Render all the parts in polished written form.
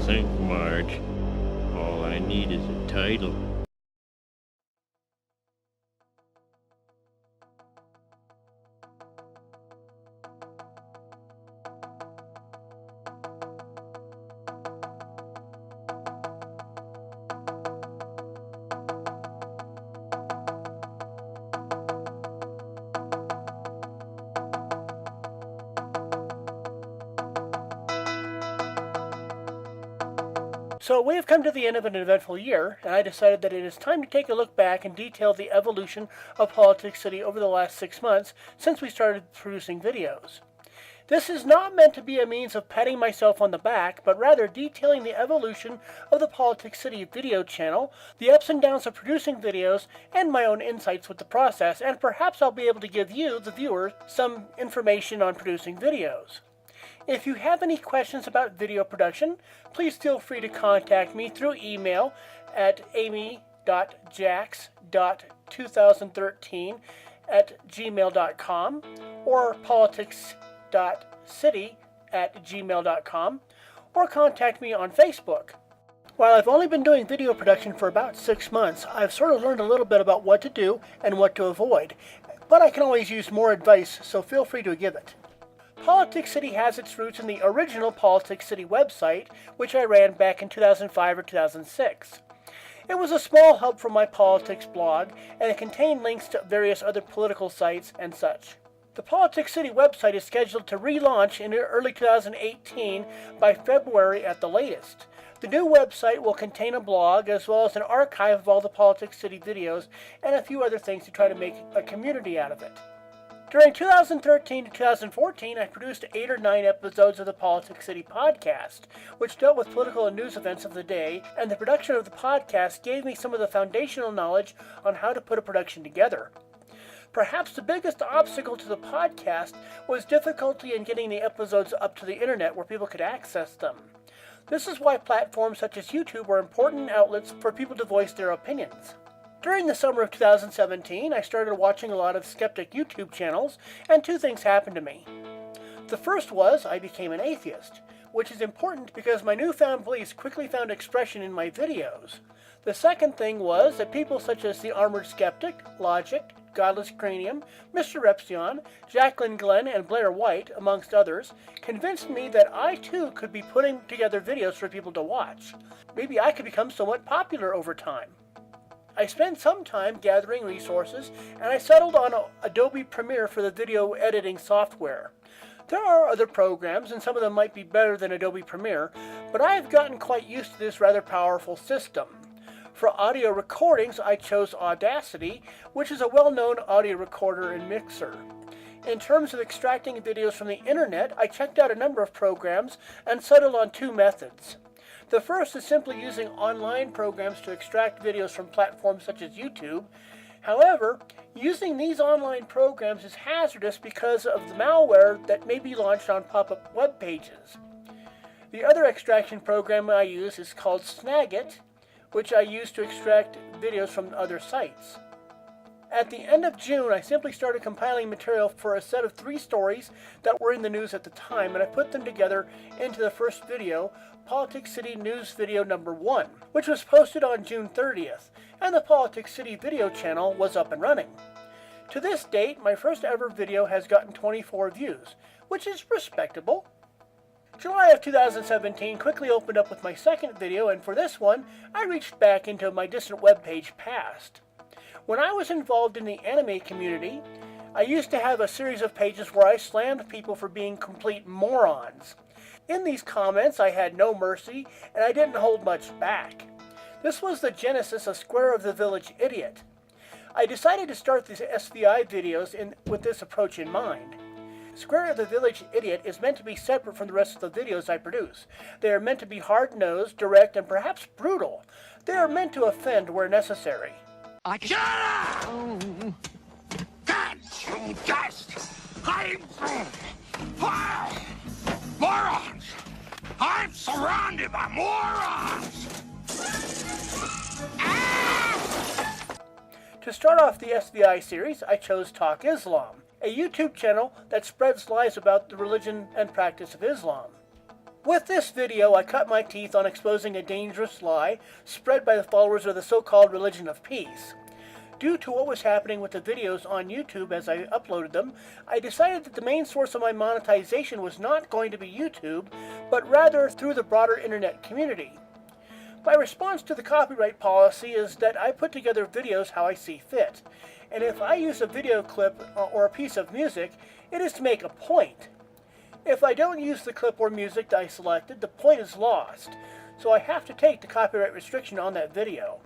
think, Marge. All I need is a title. So we have come to the end of an eventful year, and I decided that it is time to take a look back and detail the evolution of Politics City over the last 6 months since we started producing videos. This is not meant to be a means of patting myself on the back, but rather detailing the evolution of the Politics City video channel, the ups and downs of producing videos, and my own insights with the process, and perhaps I'll be able to give you, the viewers, some information on producing videos. If you have any questions about video production, please feel free to contact me through email at amy.jax.2013@gmail.com or politics.city@gmail.com, or contact me on Facebook. While I've only been doing video production for about 6 months, I've sort of learned a little bit about what to do and what to avoid, but I can always use more advice, so feel free to give it. Politics City has its roots in the original Politics City website, which I ran back in 2005 or 2006. It was a small hub for my politics blog, and it contained links to various other political sites and such. The Politics City website is scheduled to relaunch in early 2018 by February at the latest. The new website will contain a blog as well as an archive of all the Politics City videos and a few other things to try to make a community out of it. During 2013 to 2014, I produced 8 or 9 episodes of the Politics City podcast, which dealt with political and news events of the day, and the production of the podcast gave me some of the foundational knowledge on how to put a production together. Perhaps the biggest obstacle to the podcast was difficulty in getting the episodes up to the internet where people could access them. This is why platforms such as YouTube are important outlets for people to voice their opinions. During the summer of 2017, I started watching a lot of skeptic YouTube channels, and 2 things happened to me. The first was I became an atheist, which is important because my newfound beliefs quickly found expression in my videos. The second thing was that people such as the Armored Skeptic, Logic, Godless Cranium, Mr. Repsion, Jacqueline Glenn, and Blair White, amongst others, convinced me that I too could be putting together videos for people to watch. Maybe I could become somewhat popular over time. I spent some time gathering resources, and I settled on Adobe Premiere for the video editing software. There are other programs, and some of them might be better than Adobe Premiere, but I have gotten quite used to this rather powerful system. For audio recordings, I chose Audacity, which is a well-known audio recorder and mixer. In terms of extracting videos from the internet, I checked out a number of programs and settled on 2 methods. The first is simply using online programs to extract videos from platforms such as YouTube. However, using these online programs is hazardous because of the malware that may be launched on pop-up web pages. The other extraction program I use is called Snagit, which I use to extract videos from other sites. At the end of June, I simply started compiling material for a set of 3 stories that were in the news at the time, and I put them together into the first video, Politics City News Video Number 1, which was posted on June 30th, and the Politics City video channel was up and running. To this date, my first ever video has gotten 24 views, which is respectable. July of 2017 quickly opened up with my second video, and for this one, I reached back into my distant webpage past. When I was involved in the anime community, I used to have a series of pages where I slammed people for being complete morons. In these comments, I had no mercy, and I didn't hold much back. This was the genesis of Square of the Village Idiot. I decided to start these SVI videos with this approach in mind. Square of the Village Idiot is meant to be separate from the rest of the videos I produce. They are meant to be hard-nosed, direct, and perhaps brutal. They are meant to offend where necessary. Shut up! God, you dust! Morons! I'm surrounded by morons! To start off the SVI series, I chose Talk Islam, a YouTube channel that spreads lies about the religion and practice of Islam. With this video, I cut my teeth on exposing a dangerous lie spread by the followers of the so-called religion of peace. Due to what was happening with the videos on YouTube as I uploaded them, I decided that the main source of my monetization was not going to be YouTube, but rather through the broader internet community. My response to the copyright policy is that I put together videos how I see fit, and if I use a video clip or a piece of music, it is to make a point. If I don't use the clip or music that I selected, the point is lost, so I have to take the copyright restriction on that video.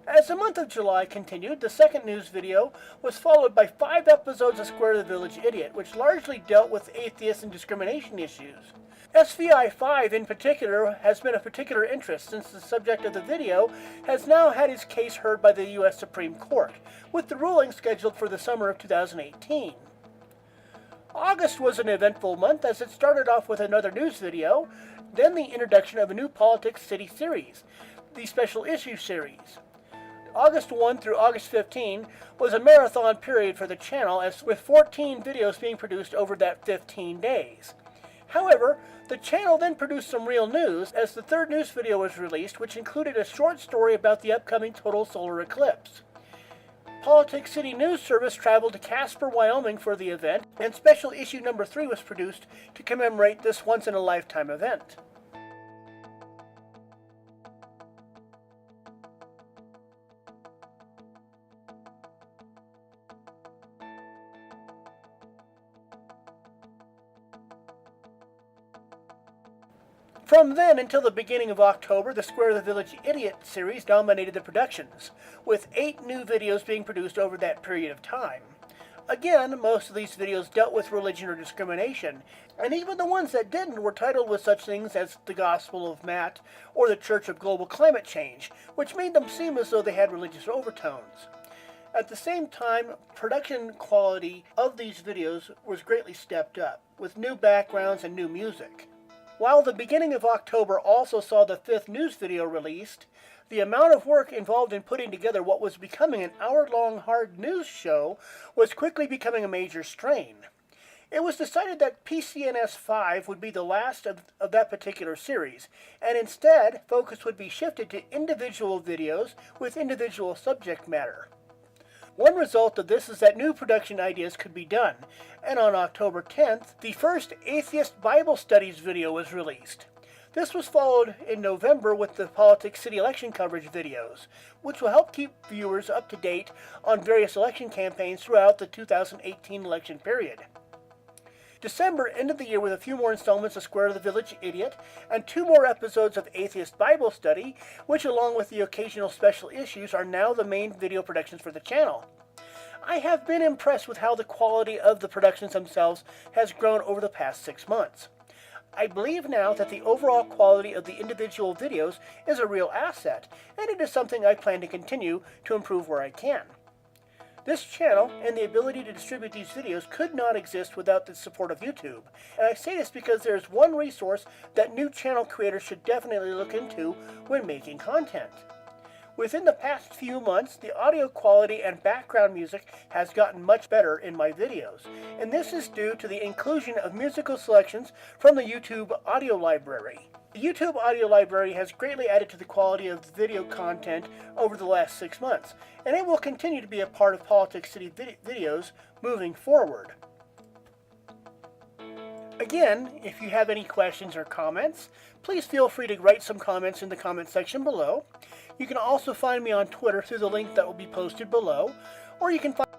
As the month of July continued, the second news video was followed by 5 episodes of Square the Village Idiot, which largely dealt with atheist and discrimination issues. SVI 5 in particular has been of particular interest since the subject of the video has now had his case heard by the U.S. Supreme Court, with the ruling scheduled for the summer of 2018. August was an eventful month as it started off with another news video, then the introduction of a new Politics City series, the Special Issue series. August 1 through August 15 was a marathon period for the channel, as with 14 videos being produced over that 15 days. However, the channel then produced some real news as the third news video was released, which included a short story about the upcoming total solar eclipse. Politics City News Service traveled to Casper, Wyoming for the event, and special issue number 3 was produced to commemorate this once-in-a-lifetime event. From then until the beginning of October, the Square the Village Idiot series dominated the productions, with 8 new videos being produced over that period of time. Again, most of these videos dealt with religion or discrimination, and even the ones that didn't were titled with such things as the Gospel of Matt or the Church of Global Climate Change, which made them seem as though they had religious overtones. At the same time, production quality of these videos was greatly stepped up, with new backgrounds and new music. While the beginning of October also saw the 5th news video released, the amount of work involved in putting together what was becoming an hour-long hard news show was quickly becoming a major strain. It was decided that PCNS 5 would be the last of that particular series, and instead, focus would be shifted to individual videos with individual subject matter. One result of this is that new production ideas could be done, and on October 10th, the first Atheist Bible Studies video was released. This was followed in November with the Politics City election coverage videos, which will help keep viewers up to date on various election campaigns throughout the 2018 election period. December ended the year with a few more installments of Square the Village Idiot and 2 more episodes of Atheist Bible Study, which along with the occasional special issues are now the main video productions for the channel. I have been impressed with how the quality of the productions themselves has grown over the past 6 months. I believe now that the overall quality of the individual videos is a real asset, and it is something I plan to continue to improve where I can. This channel and the ability to distribute these videos could not exist without the support of YouTube, and I say this because there is one resource that new channel creators should definitely look into when making content. Within the past few months, the audio quality and background music has gotten much better in my videos, and this is due to the inclusion of musical selections from the YouTube audio library. The YouTube audio library has greatly added to the quality of the video content over the last 6 months, and it will continue to be a part of Politics City videos moving forward. Again, if you have any questions or comments, please feel free to write some comments in the comment section below. You can also find me on Twitter through the link that will be posted below, or you can find